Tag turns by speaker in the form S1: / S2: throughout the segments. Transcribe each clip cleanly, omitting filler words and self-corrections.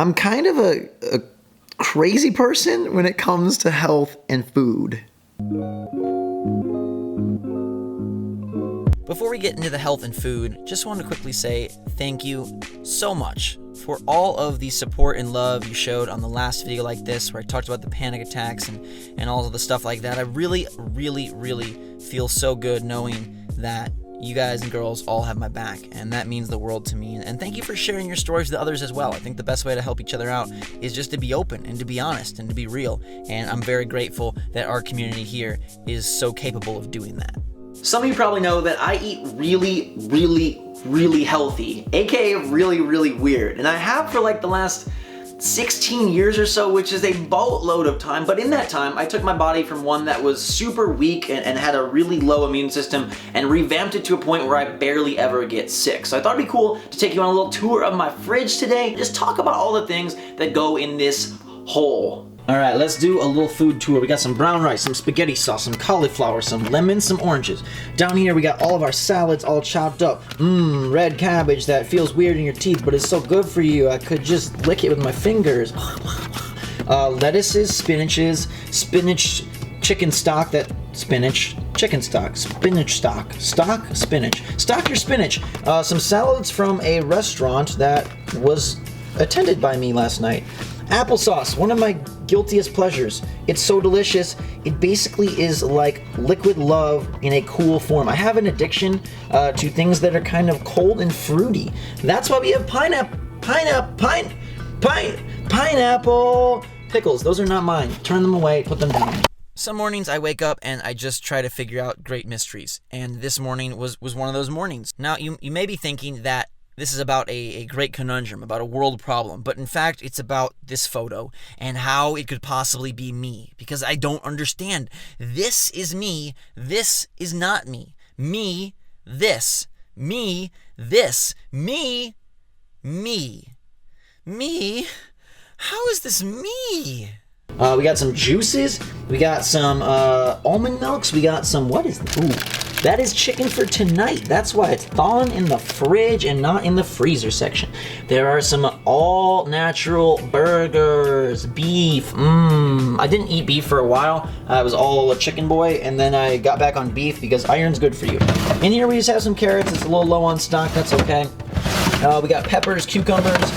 S1: I'm kind of a crazy person when it comes to health and food.
S2: Before we get into the health and food, just want to quickly say thank you so much for all of the support and love you showed on the last video like this, where I talked about the panic attacks and all of the stuff like that. I really, really, really feel so good knowing that you guys and girls all have my back, and that means the world to me. And thank you for sharing your stories with others as well. I think the best way to help each other out is just to be open and to be honest and to be real. And I'm very grateful that our community here is so capable of doing that.
S1: Some of you probably know that I eat really, really, really healthy, aka really, really weird. And I have for like the last 16 years or so, which is a boatload of time. But in that time, I took my body from one that was super weak and had a really low immune system and revamped it to a point where I barely ever get sick. So I thought it'd be cool to take you on a little tour of my fridge today. Just talk about all the things that go in this hole. All right, let's do a little food tour. We got some brown rice, some spaghetti sauce, some cauliflower, some lemons, some oranges. Down here, we got all of our salads all chopped up. Red cabbage that feels weird in your teeth, but it's so good for you. I could just lick it with my fingers. Lettuces, spinach chicken stock, chicken stock, spinach stock, spinach. Stock your spinach. Some salads from a restaurant that was attended by me last night. Applesauce, one of my guiltiest pleasures. It's so delicious. It basically is like liquid love in a cool form. I have an addiction to things that are kind of cold and fruity. That's why we have pineapple pickles. Those are not mine. Turn them away, put them down.
S2: Some mornings I wake up and I just try to figure out great mysteries. And this morning was one of those mornings. Now, you may be thinking that this is about a great conundrum, about a world problem, but in fact, it's about this photo and how it could possibly be me, because I don't understand. This is me, this is not me. Me, this. Me, this. Me. Me? How is this me?
S1: We got some juices, we got some almond milks, we got some, that is chicken for tonight. That's why it's thawing in the fridge and not in the freezer section. There are some all-natural burgers, beef. I didn't eat beef for a while. I was all a chicken boy, and then I got back on beef because iron's good for you. In here we just have some carrots. It's a little low on stock, that's okay. We got peppers, cucumbers,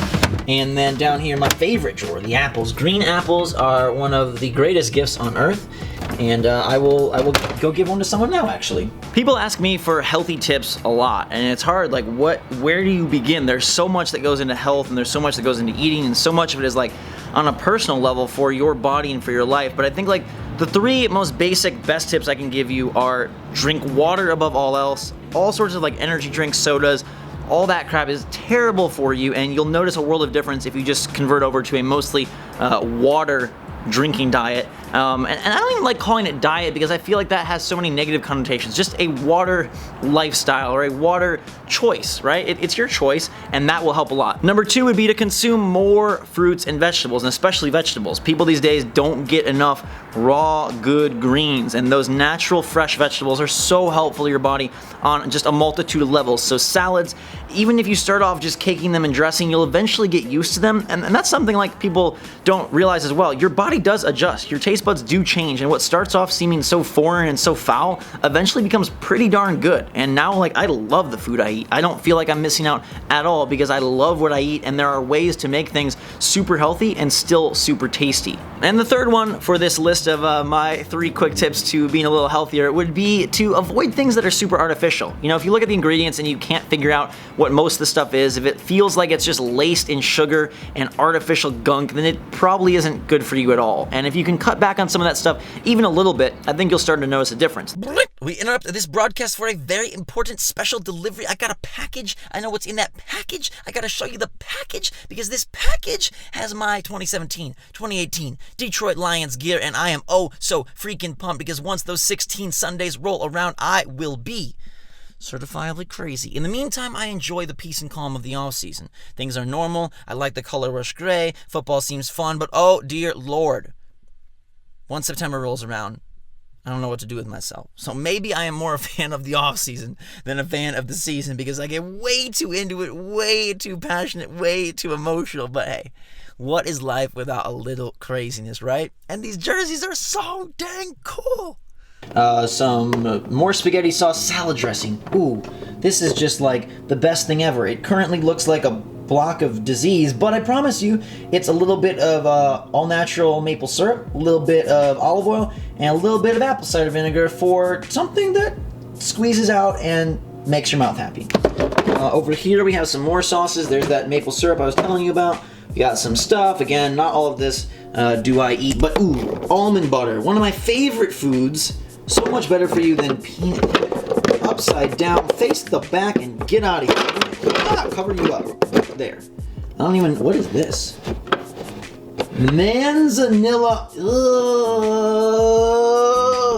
S1: and then down here, my favorite drawer, the apples. Green apples are one of the greatest gifts on earth, and I will go give one to someone now, actually.
S2: People ask me for healthy tips a lot, and it's hard, like where do you begin? There's so much that goes into health, and there's so much that goes into eating, and so much of it is like on a personal level for your body and for your life. But I think like the three most basic best tips I can give you are drink water above all else. All sorts of like energy drinks, sodas, all that crap is terrible for you, and you'll notice a world of difference if you just convert over to a mostly water drinking diet. And I don't even like calling it diet because I feel like that has so many negative connotations. Just a water lifestyle or a water choice, right? It's your choice, and that will help a lot. Number two would be to consume more fruits and vegetables, and especially vegetables. People these days don't get enough raw, good greens, and those natural, fresh vegetables are so helpful to your body on just a multitude of levels. So salads, even if you start off just caking them and dressing, you'll eventually get used to them, and that's something like people don't realize as well. Your body does adjust. Your taste buds do change, and what starts off seeming so foreign and so foul eventually becomes pretty darn good. And now, like, I love the food I eat. I don't feel like I'm missing out at all because I love what I eat, and there are ways to make things super healthy and still super tasty. And the third one for this list of my 3 quick tips to being a little healthier would be to avoid things that are super artificial. You know, if you look at the ingredients and you can't figure out what most of the stuff is, if it feels like it's just laced in sugar and artificial gunk, then it probably isn't good for you at all. And if you can cut back on some of that stuff even a little bit, I think you'll start to notice a difference.
S3: We interrupt this broadcast for a very important special delivery. I got a package. I know what's in that package. I gotta show you the package because this package has my 2017-2018 Detroit Lions gear, and I am oh so freaking pumped because once those 16 Sundays roll around, I will be certifiably crazy. In the meantime, I enjoy the peace and calm of the off-season. Things are normal. I like the color rush gray. Football seems fun, but oh dear Lord, once September rolls around, I don't know what to do with myself. So maybe I am more a fan of the off-season than a fan of the season because I get way too into it, way too passionate, way too emotional. But hey, what is life without a little craziness, right? And these jerseys are so dang cool.
S2: Some more spaghetti sauce salad dressing. Ooh, this is just like the best thing ever. It currently looks like a block of disease, but I promise you, it's a little bit of all-natural maple syrup, a little bit of olive oil, and a little bit of apple cider vinegar for something that squeezes out and makes your mouth happy. Over here we have some more sauces. There's that maple syrup I was telling you about. We got some stuff. Again, not all of this do I eat, but ooh, almond butter. One of my favorite foods. So much better for you than peanut butter. Upside down, face the back, and get out of here. Ah, cover you up. There. I don't even, what is this? Manzanilla.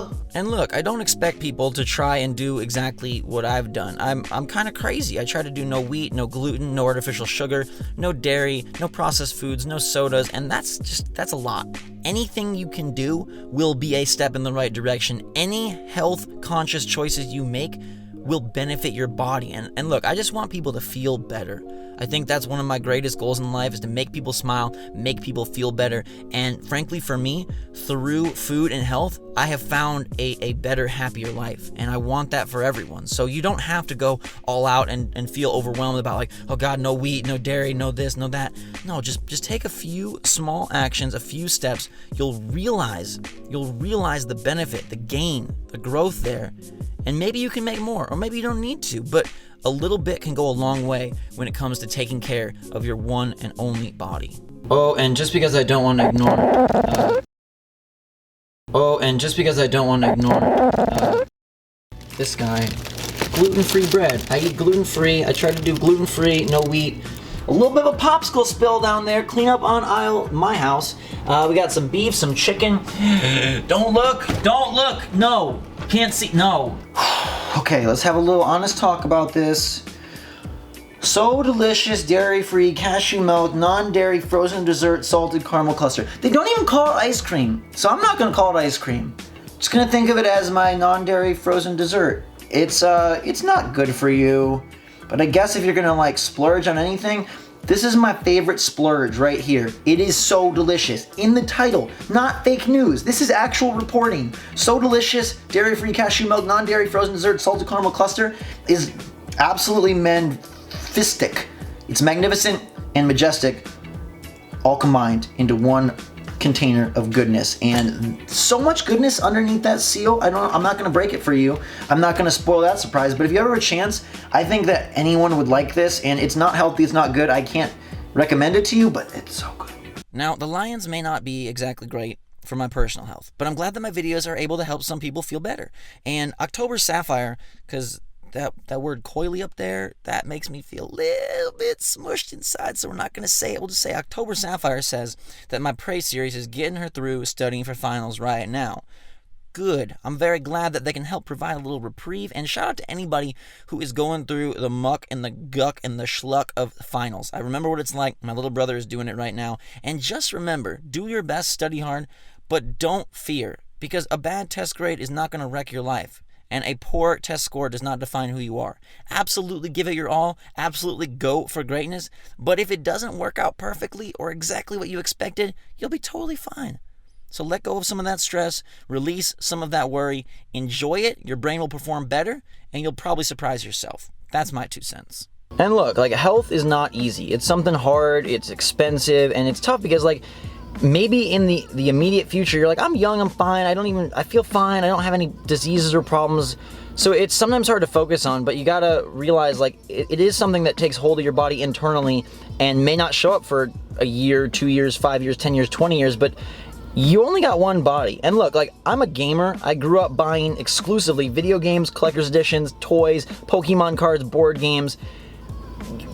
S2: Ugh.
S3: And look, I don't expect people to try and do exactly what I've done. I'm kind of crazy. I try to do no wheat, no gluten, no artificial sugar, no dairy, no processed foods, no sodas, and that's a lot. Anything you can do will be a step in the right direction. Any health-conscious choices you make will benefit your body. And look, I just want people to feel better. I think that's one of my greatest goals in life, is to make people smile, make people feel better. And frankly, for me, through food and health, I have found a better, happier life. And I want that for everyone. So you don't have to go all out and feel overwhelmed about like, oh God, no wheat, no dairy, no this, no that. No, just take a few small actions, a few steps. You'll realize the benefit, the gain, the growth there. And maybe you can make more, or maybe you don't need to, but a little bit can go a long way when it comes to taking care of your one and only body.
S2: Oh, and just because I don't want to ignore this guy, gluten-free bread. I eat gluten-free. I try to do gluten-free, no wheat. A little bit of a popsicle spill down there. Clean up on aisle my house. We got some beef, some chicken. Don't look. No, can't see. No. Okay, let's have a little honest talk about this. So delicious, dairy-free, cashew milk, non-dairy frozen dessert, salted caramel cluster. They don't even call it ice cream, so I'm not gonna call it ice cream. Just gonna think of it as my non-dairy frozen dessert. It's not good for you, but I guess if you're gonna like splurge on anything, this is my favorite splurge right here. It is so delicious. In the title, not fake news. This is actual reporting. So delicious, dairy-free cashew milk, non-dairy frozen dessert, salted caramel cluster is absolutely magnificent. It's magnificent and majestic, all combined into one container of goodness, and so much goodness underneath that seal. I'm not gonna break it for you. I'm not gonna spoil that surprise, but if you ever have a chance, I think that anyone would like this, and it's not healthy, it's not good. I can't recommend it to you, but it's so good.
S3: Now, the lions may not be exactly great for my personal health, but I'm glad that my videos are able to help some people feel better. And October Sapphire, because that word coily up there, that makes me feel a little bit smushed inside, so we're not going to say it. We'll just say October Sapphire says that my Pray series is getting her through studying for finals right now. Good. I'm very glad that they can help provide a little reprieve, and shout out to anybody who is going through the muck and the guck and the schluck of finals. I remember what it's like. My little brother is doing it right now. And just remember, do your best, study hard, but don't fear, because a bad test grade is not going to wreck your life. And a poor test score does not define who you are. Absolutely give it your all. Absolutely go for greatness. But if it doesn't work out perfectly or exactly what you expected, you'll be totally fine. So let go of some of that stress, release some of that worry, enjoy it. Your brain will perform better, and you'll probably surprise yourself. That's my 2 cents.
S2: And look, like, health is not easy. It's something hard, it's expensive, and it's tough because, like, maybe in the immediate future, you're like, I'm young, I'm fine, I feel fine, I don't have any diseases or problems. So it's sometimes hard to focus on, but you gotta realize, like, it is something that takes hold of your body internally and may not show up for a year, 2 years, 5 years, 10 years, 20 years, but you only got one body. And look, like, I'm a gamer. I grew up buying exclusively video games, collector's editions, toys, Pokemon cards, board games.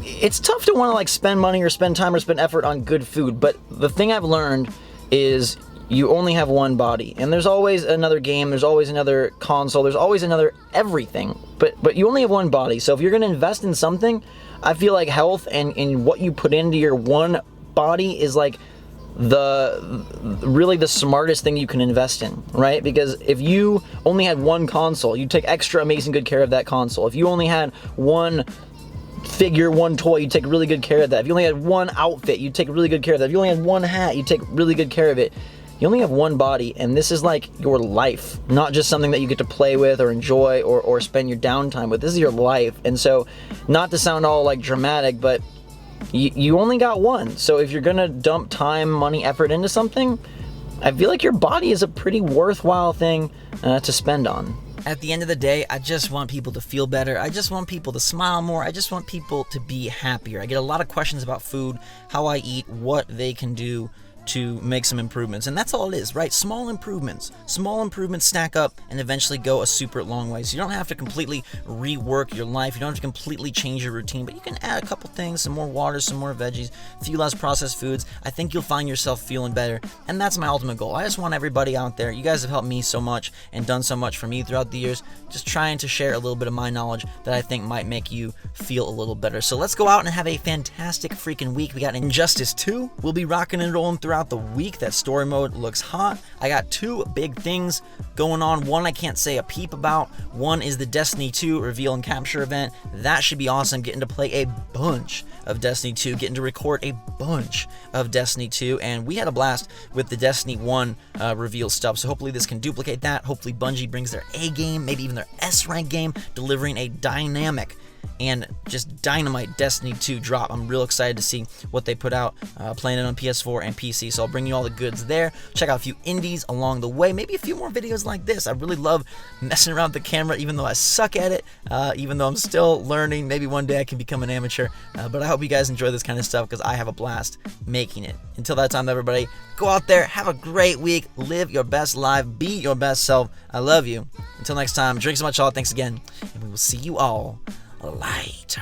S2: It's tough to want to, like, spend money or spend time or spend effort on good food, but the thing I've learned is you only have one body, and there's always another game, there's always another console, there's always another everything, but you only have one body. So if you're going to invest in something, I feel like health and what you put into your one body is, like, really the smartest thing you can invest in, right? Because if you only had one console, you'd take extra amazing good care of that console. If you only had one figure, one toy, you take really good care of that. If you only had one outfit, you take really good care of that. If you only had one hat, you take really good care of it. You only have one body, and this is like your life, not just something that you get to play with or enjoy or spend your downtime with. This is your life. And so, not to sound all like dramatic, but you only got one. So if you're gonna dump time, money, effort into something, I feel like your body is a pretty worthwhile thing to spend on.
S3: At the end of the day, I just want people to feel better. I just want people to smile more. I just want people to be happier. I get a lot of questions about food, how I eat, what they can do to make some improvements, and that's all it is, right? Small improvements stack up and eventually go a super long way. So you don't have to completely rework your life, you don't have to completely change your routine, but you can add a couple things, some more water, some more veggies, a few less processed foods. I think you'll find yourself feeling better, and that's my ultimate goal. I just want everybody out there, you guys have helped me so much and done so much for me throughout the years, just trying to share a little bit of my knowledge that I think might make you feel a little better. So let's go out and have a fantastic freaking week. We got Injustice 2, we'll be rocking and rolling throughout the week. That story mode looks hot. I got two big things going on. One I can't say a peep about. One is the Destiny 2 reveal and capture event. That should be awesome. Getting to play a bunch of Destiny 2, getting to record a bunch of Destiny 2, and we had a blast with the Destiny 1 reveal stuff, so hopefully this can duplicate that. Hopefully Bungie brings their A game, maybe even their S rank game, delivering a dynamic and just dynamite Destiny 2 drop. I'm real excited to see what they put out, playing it on PS4 and PC, so I'll bring you all the goods there. Check out a few indies along the way, maybe a few more videos like this. I really love messing around with the camera, even though I suck at it, even though I'm still learning. Maybe one day I can become an amateur, but I hope you guys enjoy this kind of stuff because I have a blast making it. Until that time, everybody, go out there, have a great week, live your best life, be your best self. I love you. Until next time, drink so much, all. Thanks again, and we will see you all later.